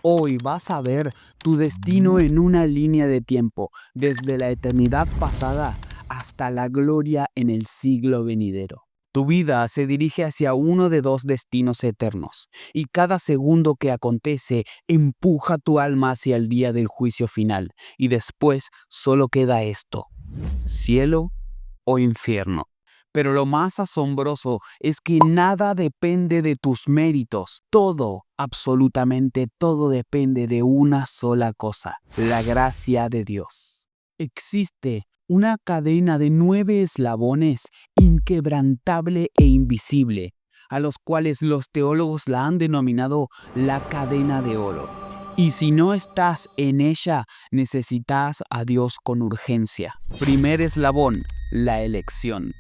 Hoy vas a ver tu destino en una línea de tiempo, desde la eternidad pasada hasta la gloria en el siglo venidero. Tu vida se dirige hacia uno de dos destinos eternos, y cada segundo que acontece empuja tu alma hacia el día del juicio final, y después solo queda esto: cielo o infierno. Pero lo más asombroso es que nada depende de tus méritos. Todo, absolutamente todo depende de una sola cosa: la gracia de Dios. Existe una cadena de 9 eslabones, inquebrantable e invisible, a los cuales los teólogos la han denominado la cadena de oro. Y si no estás en ella, necesitas a Dios con urgencia. Primer eslabón: la elección.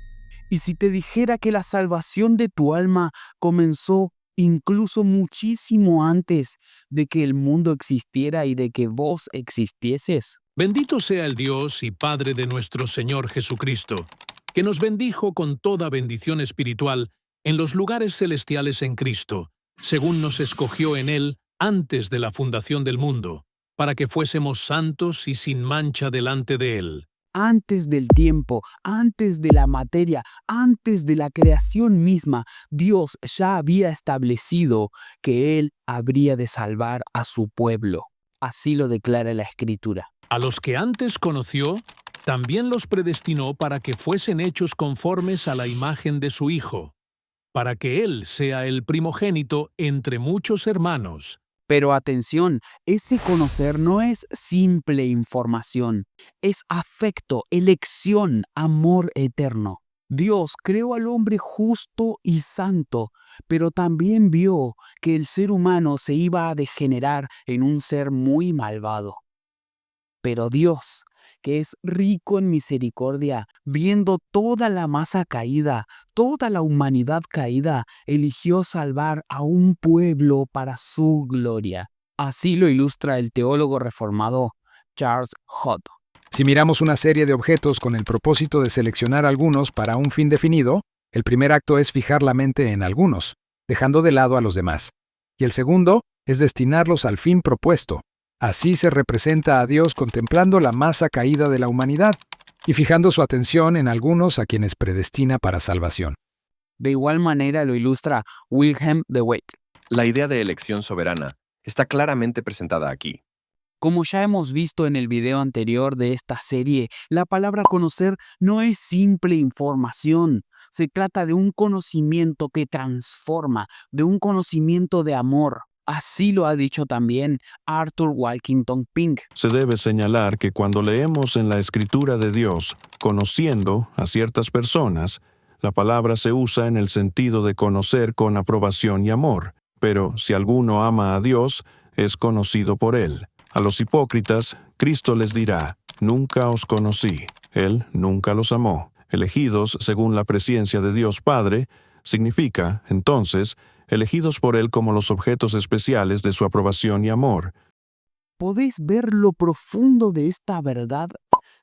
Y si te dijera que la salvación de tu alma comenzó incluso muchísimo antes de que el mundo existiera y de que vos existieses. Bendito sea el Dios y Padre de nuestro Señor Jesucristo, que nos bendijo con toda bendición espiritual en los lugares celestiales en Cristo, según nos escogió en Él antes de la fundación del mundo, para que fuésemos santos y sin mancha delante de Él. Antes del tiempo, antes de la materia, antes de la creación misma, Dios ya había establecido que Él habría de salvar a su pueblo. Así lo declara la Escritura. A los que antes conoció, también los predestinó para que fuesen hechos conformes a la imagen de su Hijo, para que Él sea el primogénito entre muchos hermanos. Pero atención, ese conocer no es simple información, es afecto, elección, amor eterno. Dios creó al hombre justo y santo, pero también vio que el ser humano se iba a degenerar en un ser muy malvado. Pero Dios, que es rico en misericordia, viendo toda la masa caída, toda la humanidad caída, eligió salvar a un pueblo para su gloria. Así lo ilustra el teólogo reformado Charles Hudd. Si miramos una serie de objetos con el propósito de seleccionar algunos para un fin definido, el primer acto es fijar la mente en algunos, dejando de lado a los demás. Y el segundo es destinarlos al fin propuesto. Así se representa a Dios contemplando la masa caída de la humanidad y fijando su atención en algunos a quienes predestina para salvación. De igual manera lo ilustra Wilhelm de Wet. La idea de elección soberana está claramente presentada aquí. Como ya hemos visto en el video anterior de esta serie, la palabra conocer no es simple información. Se trata de un conocimiento que transforma, de un conocimiento de amor. Así lo ha dicho también Arthur Walkington Pink. Se debe señalar que cuando leemos en la Escritura de Dios, conociendo a ciertas personas, la palabra se usa en el sentido de conocer con aprobación y amor. Pero si alguno ama a Dios, es conocido por Él. A los hipócritas, Cristo les dirá: nunca os conocí. Él nunca los amó. Elegidos según la presciencia de Dios Padre, significa, entonces, elegidos por Él como los objetos especiales de su aprobación y amor. ¿Podéis ver lo profundo de esta verdad?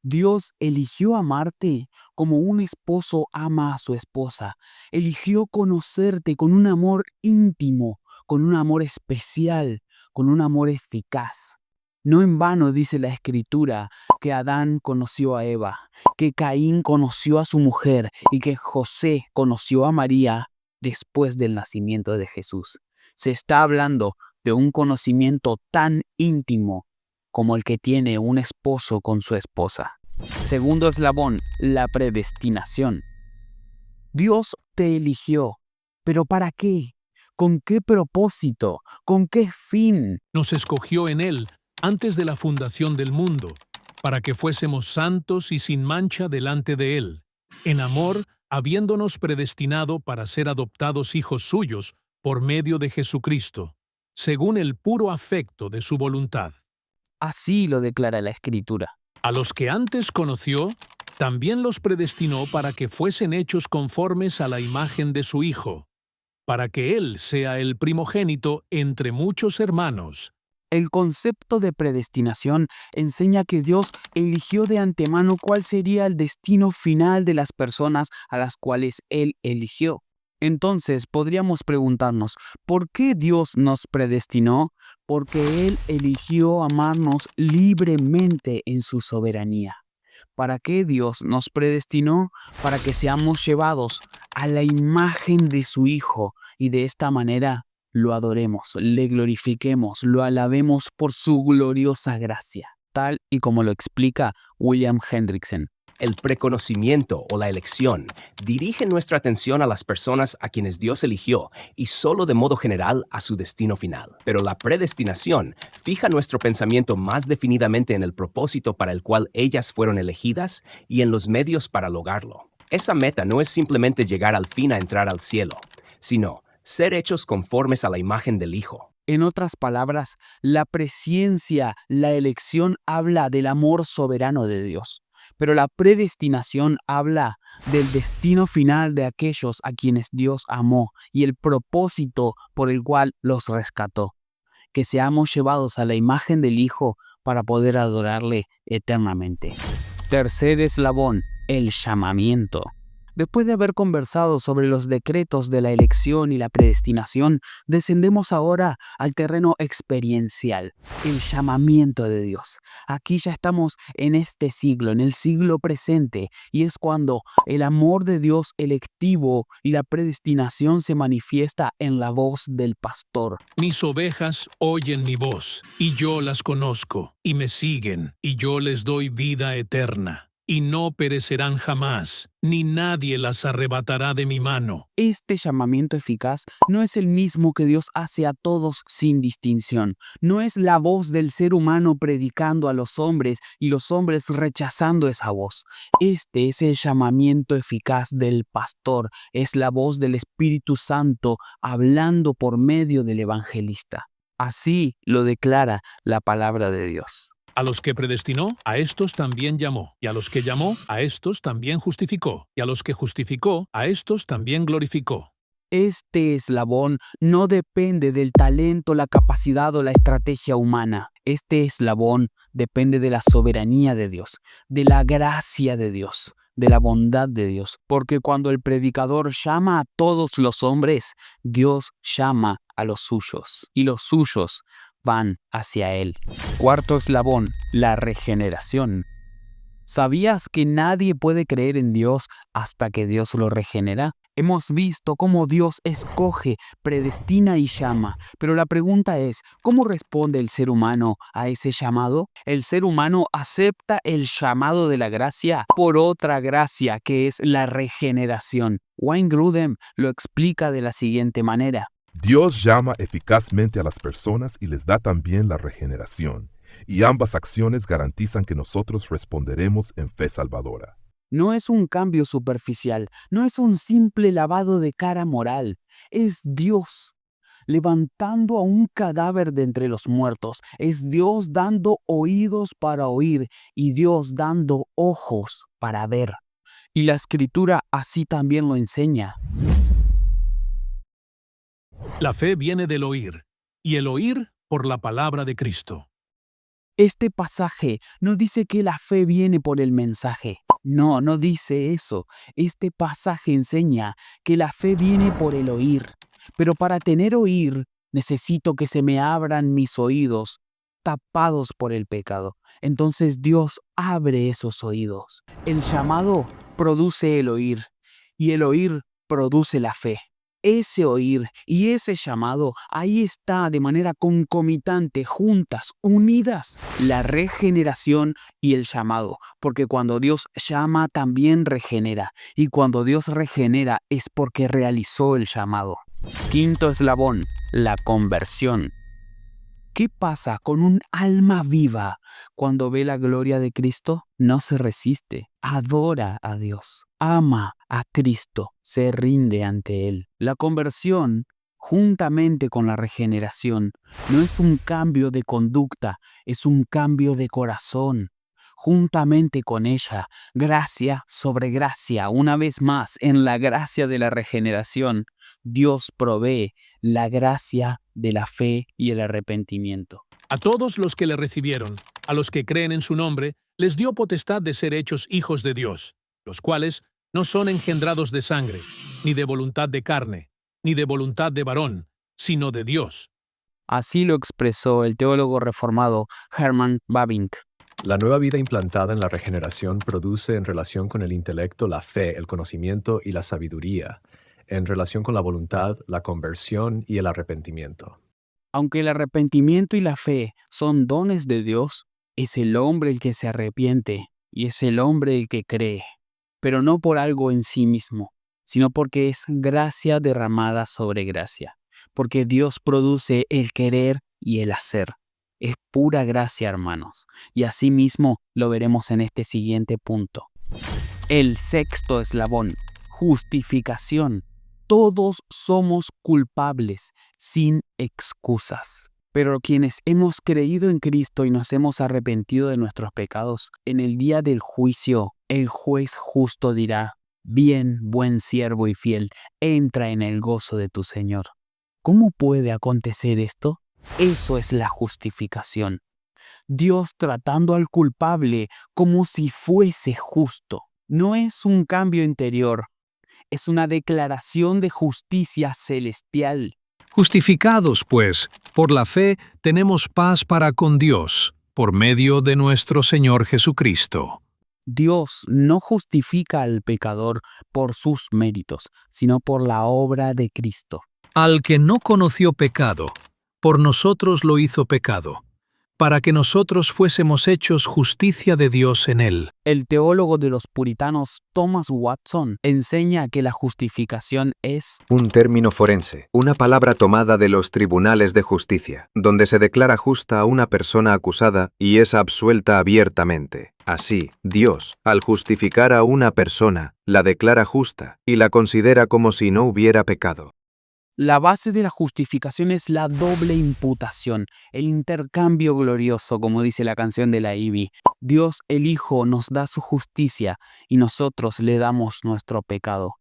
Dios eligió amarte como un esposo ama a su esposa. Eligió conocerte con un amor íntimo, con un amor especial, con un amor eficaz. No en vano dice la Escritura que Adán conoció a Eva, que Caín conoció a su mujer y que José conoció a María después del nacimiento de Jesús. Se está hablando de un conocimiento tan íntimo como el que tiene un esposo con su esposa. Segundo eslabón, la predestinación. Dios te eligió, ¿pero para qué? ¿Con qué propósito? ¿Con qué fin? Nos escogió en Él antes de la fundación del mundo, para que fuésemos santos y sin mancha delante de Él, en amor, habiéndonos predestinado para ser adoptados hijos suyos por medio de Jesucristo, según el puro afecto de su voluntad. Así lo declara la Escritura. A los que antes conoció, también los predestinó para que fuesen hechos conformes a la imagen de su Hijo, para que Él sea el primogénito entre muchos hermanos. El concepto de predestinación enseña que Dios eligió de antemano cuál sería el destino final de las personas a las cuales Él eligió. Entonces podríamos preguntarnos, ¿por qué Dios nos predestinó? Porque Él eligió amarnos libremente en su soberanía. ¿Para qué Dios nos predestinó? Para que seamos llevados a la imagen de su Hijo y de esta manera lo adoremos, le glorifiquemos, lo alabemos por su gloriosa gracia, tal y como lo explica William Hendrickson. El preconocimiento o la elección dirige nuestra atención a las personas a quienes Dios eligió y solo de modo general a su destino final. Pero la predestinación fija nuestro pensamiento más definidamente en el propósito para el cual ellas fueron elegidas y en los medios para lograrlo. Esa meta no es simplemente llegar al fin a entrar al cielo, sino ser hechos conformes a la imagen del Hijo. En otras palabras, la presciencia, la elección habla del amor soberano de Dios. Pero la predestinación habla del destino final de aquellos a quienes Dios amó y el propósito por el cual los rescató. Que seamos llevados a la imagen del Hijo para poder adorarle eternamente. Tercer eslabón, el llamamiento. Después de haber conversado sobre los decretos de la elección y la predestinación, descendemos ahora al terreno experiencial, el llamamiento de Dios. Aquí ya estamos en este siglo, en el siglo presente, y es cuando el amor de Dios electivo y la predestinación se manifiesta en la voz del pastor. Mis ovejas oyen mi voz, y yo las conozco, y me siguen, y yo les doy vida eterna. Y no perecerán jamás, ni nadie las arrebatará de mi mano. Este llamamiento eficaz no es el mismo que Dios hace a todos sin distinción. No es la voz del ser humano predicando a los hombres y los hombres rechazando esa voz. Este es el llamamiento eficaz del pastor. Es la voz del Espíritu Santo hablando por medio del evangelista. Así lo declara la palabra de Dios. A los que predestinó, a estos también llamó. Y a los que llamó, a estos también justificó. Y a los que justificó, a estos también glorificó. Este eslabón no depende del talento, la capacidad o la estrategia humana. Este eslabón depende de la soberanía de Dios, de la gracia de Dios, de la bondad de Dios. Porque cuando el predicador llama a todos los hombres, Dios llama a los suyos. Y los suyos van hacia Él. Cuarto eslabón, la regeneración. ¿Sabías que nadie puede creer en Dios hasta que Dios lo regenera? Hemos visto cómo Dios escoge, predestina y llama, pero la pregunta es, ¿cómo responde el ser humano a ese llamado? El ser humano acepta el llamado de la gracia por otra gracia, que es la regeneración. Wayne Grudem lo explica de la siguiente manera. Dios llama eficazmente a las personas y les da también la regeneración, y ambas acciones garantizan que nosotros responderemos en fe salvadora. No es un cambio superficial, no es un simple lavado de cara moral, es Dios levantando a un cadáver de entre los muertos, es Dios dando oídos para oír y Dios dando ojos para ver. Y la Escritura así también lo enseña. La fe viene del oír, y el oír por la palabra de Cristo. Este pasaje no dice que la fe viene por el mensaje. No, no dice eso. Este pasaje enseña que la fe viene por el oír. Pero para tener oír, necesito que se me abran mis oídos, tapados por el pecado. Entonces Dios abre esos oídos. El llamado produce el oír, y el oír produce la fe. Ese oír y ese llamado, ahí está de manera concomitante, juntas, unidas, la regeneración y el llamado. Porque cuando Dios llama, también regenera. Y cuando Dios regenera es porque realizó el llamado. Quinto eslabón, la conversión. ¿Qué pasa con un alma viva cuando ve la gloria de Cristo? No se resiste, adora a Dios, ama a Cristo, se rinde ante Él. La conversión, juntamente con la regeneración, no es un cambio de conducta, es un cambio de corazón. Juntamente con ella, gracia sobre gracia, una vez más, en la gracia de la regeneración, Dios provee la gracia de la fe y el arrepentimiento. A todos los que le recibieron, a los que creen en su nombre, les dio potestad de ser hechos hijos de Dios, los cuales no son engendrados de sangre, ni de voluntad de carne, ni de voluntad de varón, sino de Dios. Así lo expresó el teólogo reformado Herman Bavinck. La nueva vida implantada en la regeneración produce en relación con el intelecto la fe, el conocimiento y la sabiduría, en relación con la voluntad, la conversión y el arrepentimiento. Aunque el arrepentimiento y la fe son dones de Dios, es el hombre el que se arrepiente y es el hombre el que cree, pero no por algo en sí mismo, sino porque es gracia derramada sobre gracia, porque Dios produce el querer y el hacer. Es pura gracia, hermanos, y asimismo lo veremos en este siguiente punto. El sexto eslabón, justificación. Todos somos culpables, sin excusas. Pero quienes hemos creído en Cristo y nos hemos arrepentido de nuestros pecados, en el día del juicio, el juez justo dirá: bien, buen siervo y fiel, entra en el gozo de tu Señor. ¿Cómo puede acontecer esto? Eso es la justificación. Dios tratando al culpable como si fuese justo. No es un cambio interior, es una declaración de justicia celestial. Justificados, pues, por la fe, tenemos paz para con Dios, por medio de nuestro Señor Jesucristo. Dios no justifica al pecador por sus méritos, sino por la obra de Cristo. Al que no conoció pecado, por nosotros lo hizo pecado, para que nosotros fuésemos hechos justicia de Dios en él. El teólogo de los puritanos Thomas Watson enseña que la justificación es un término forense, una palabra tomada de los tribunales de justicia, donde se declara justa a una persona acusada y es absuelta abiertamente. Así, Dios, al justificar a una persona, la declara justa y la considera como si no hubiera pecado. La base de la justificación es la doble imputación, el intercambio glorioso, como dice la canción de la Ivy. Dios el Hijo nos da su justicia y nosotros le damos nuestro pecado.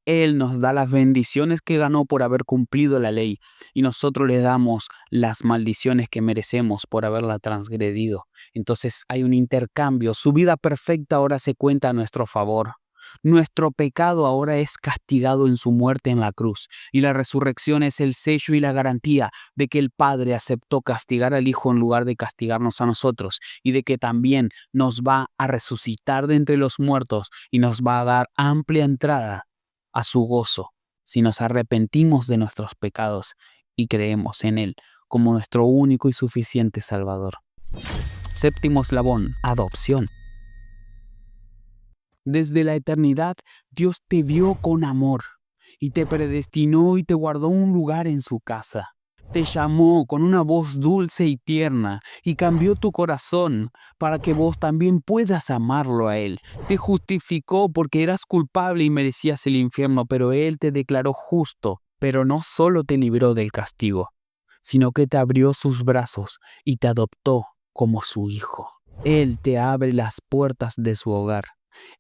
Él nos da las bendiciones que ganó por haber cumplido la ley y nosotros le damos las maldiciones que merecemos por haberla transgredido. Entonces hay un intercambio, su vida perfecta ahora se cuenta a nuestro favor. Nuestro pecado ahora es castigado en su muerte en la cruz, y la resurrección es el sello y la garantía de que el Padre aceptó castigar al Hijo en lugar de castigarnos a nosotros, y de que también nos va a resucitar de entre los muertos y nos va a dar amplia entrada a su gozo si nos arrepentimos de nuestros pecados y creemos en Él como nuestro único y suficiente Salvador. Séptimo eslabón, adopción. Desde la eternidad, Dios te vio con amor y te predestinó y te guardó un lugar en su casa. Te llamó con una voz dulce y tierna y cambió tu corazón para que vos también puedas amarlo a Él. Te justificó porque eras culpable y merecías el infierno, pero Él te declaró justo. Pero no solo te libró del castigo, sino que te abrió sus brazos y te adoptó como su hijo. Él te abre las puertas de su hogar.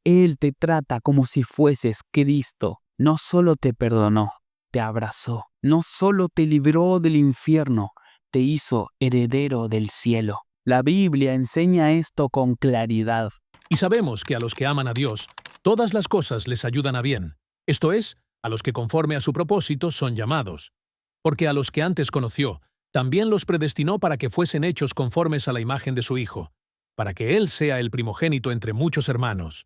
Él te trata como si fueses Cristo. No solo te perdonó, te abrazó. No solo te libró del infierno, te hizo heredero del cielo. La Biblia enseña esto con claridad. Y sabemos que a los que aman a Dios, todas las cosas les ayudan a bien. Esto es, a los que conforme a su propósito son llamados. Porque a los que antes conoció, también los predestinó para que fuesen hechos conformes a la imagen de su Hijo, para que Él sea el primogénito entre muchos hermanos.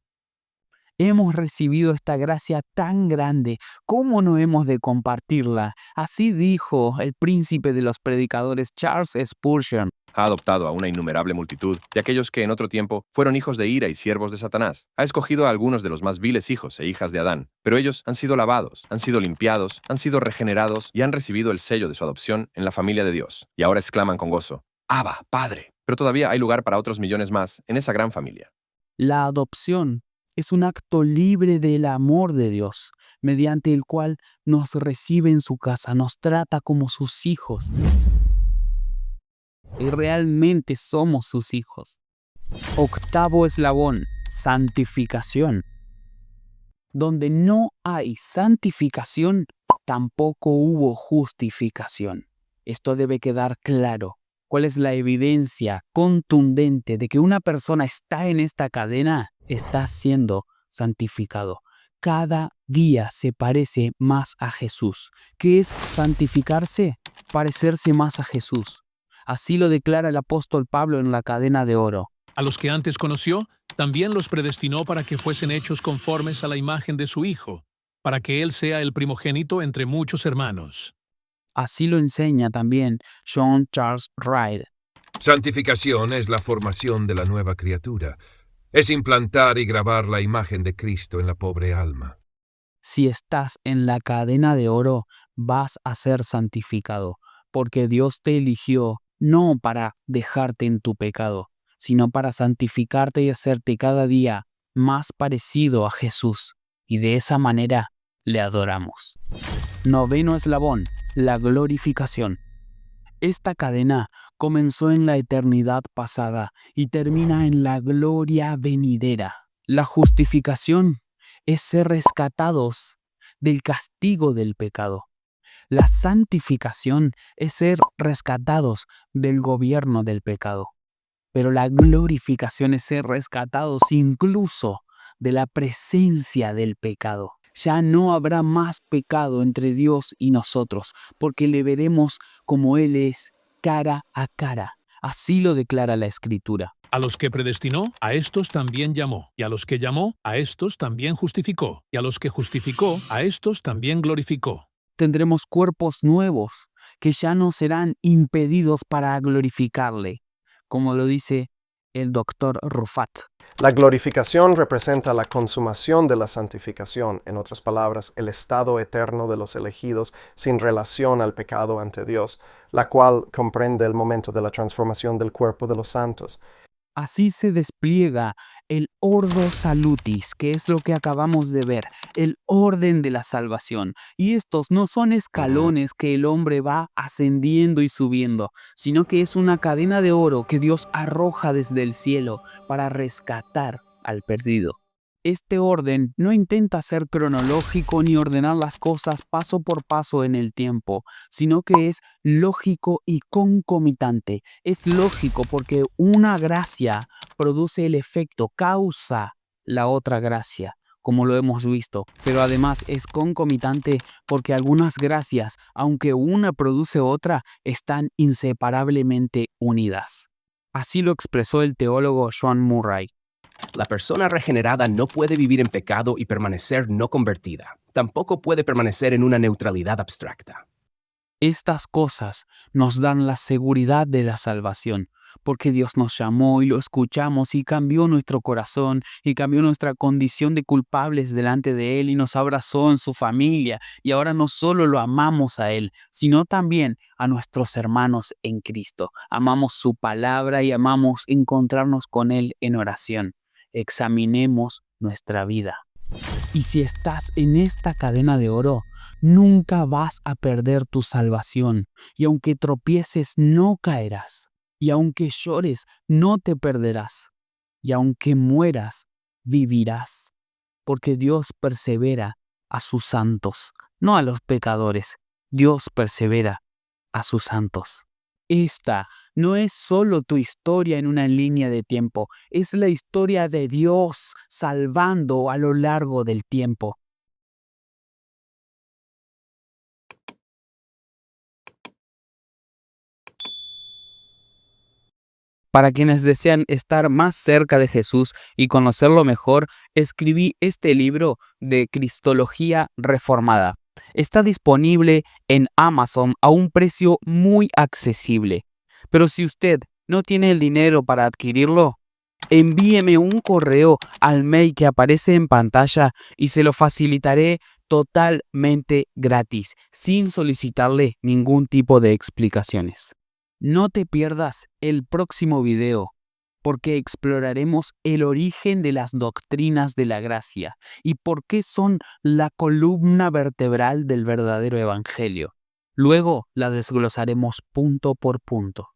Hemos recibido esta gracia tan grande, ¿cómo no hemos de compartirla? Así dijo el príncipe de los predicadores Charles Spurgeon. Ha adoptado a una innumerable multitud de aquellos que en otro tiempo fueron hijos de ira y siervos de Satanás. Ha escogido a algunos de los más viles hijos e hijas de Adán, pero ellos han sido lavados, han sido limpiados, han sido regenerados y han recibido el sello de su adopción en la familia de Dios. Y ahora exclaman con gozo: ¡Abba, Padre! Pero todavía hay lugar para otros millones más en esa gran familia. La adopción es un acto libre del amor de Dios, mediante el cual nos recibe en su casa, nos trata como sus hijos. Y realmente somos sus hijos. Octavo eslabón, santificación. Donde no hay santificación, tampoco hubo justificación. Esto debe quedar claro. ¿Cuál es la evidencia contundente de que una persona está en esta cadena? Está siendo santificado. cada día se parece más a Jesús. ¿Qué es santificarse? Parecerse más a Jesús. Así lo declara el apóstol Pablo en la cadena de oro. A los que antes conoció, también los predestinó para que fuesen hechos conformes a la imagen de su Hijo, para que Él sea el primogénito entre muchos hermanos. Así lo enseña también John Charles Wright. Santificación es la formación de la nueva criatura. Es implantar y grabar la imagen de Cristo en la pobre alma. Si estás en la cadena de oro, vas a ser santificado, porque Dios te eligió no para dejarte en tu pecado, sino para santificarte y hacerte cada día más parecido a Jesús. Y de esa manera le adoramos. Noveno eslabón, la glorificación. Esta cadena comenzó en la eternidad pasada y termina en la gloria venidera. La justificación es ser rescatados del castigo del pecado. La santificación es ser rescatados del gobierno del pecado. Pero la glorificación es ser rescatados incluso de la presencia del pecado. Ya no habrá más pecado entre Dios y nosotros, porque le veremos como Él es, cara a cara. Así lo declara la Escritura. A los que predestinó, a estos también llamó. Y a los que llamó, a estos también justificó. Y a los que justificó, a estos también glorificó. Tendremos cuerpos nuevos que ya no serán impedidos para glorificarle, como lo dice el doctor Rufat. La glorificación representa la consumación de la santificación, en otras palabras, el estado eterno de los elegidos sin relación al pecado ante Dios, la cual comprende el momento de la transformación del cuerpo de los santos. Así se despliega el Ordo Salutis, que es lo que acabamos de ver, el orden de la salvación. Y estos no son escalones que el hombre va ascendiendo y subiendo, sino que es una cadena de oro que Dios arroja desde el cielo para rescatar al perdido. Este orden no intenta ser cronológico ni ordenar las cosas paso por paso en el tiempo, sino que es lógico y concomitante. Es lógico porque una gracia produce el efecto, causa la otra gracia, como lo hemos visto. Pero además es concomitante porque algunas gracias, aunque una produce otra, están inseparablemente unidas. Así lo expresó el teólogo John Murray. La persona regenerada no puede vivir en pecado y permanecer no convertida. Tampoco puede permanecer en una neutralidad abstracta. Estas cosas nos dan la seguridad de la salvación, porque Dios nos llamó y lo escuchamos y cambió nuestro corazón y cambió nuestra condición de culpables delante de Él y nos abrazó en su familia y ahora no solo lo amamos a Él, sino también a nuestros hermanos en Cristo. Amamos su palabra y amamos encontrarnos con Él en oración. Examinemos nuestra vida. Y si estás en esta cadena de oro, nunca vas a perder tu salvación. Y aunque tropieces, no caerás. Y aunque llores, no te perderás. Y aunque mueras, vivirás. Porque Dios persevera a sus santos, no a los pecadores. Dios persevera a sus santos. Esta no es solo tu historia en una línea de tiempo, es la historia de Dios salvando a lo largo del tiempo. Para quienes desean estar más cerca de Jesús y conocerlo mejor, escribí este libro de Cristología Reformada. Está disponible en Amazon a un precio muy accesible. Pero si usted no tiene el dinero para adquirirlo, envíeme un correo al mail que aparece en pantalla y se lo facilitaré totalmente gratis, sin solicitarle ningún tipo de explicaciones. No te pierdas el próximo video, porque exploraremos el origen de las doctrinas de la gracia y por qué son la columna vertebral del verdadero evangelio. Luego la desglosaremos punto por punto.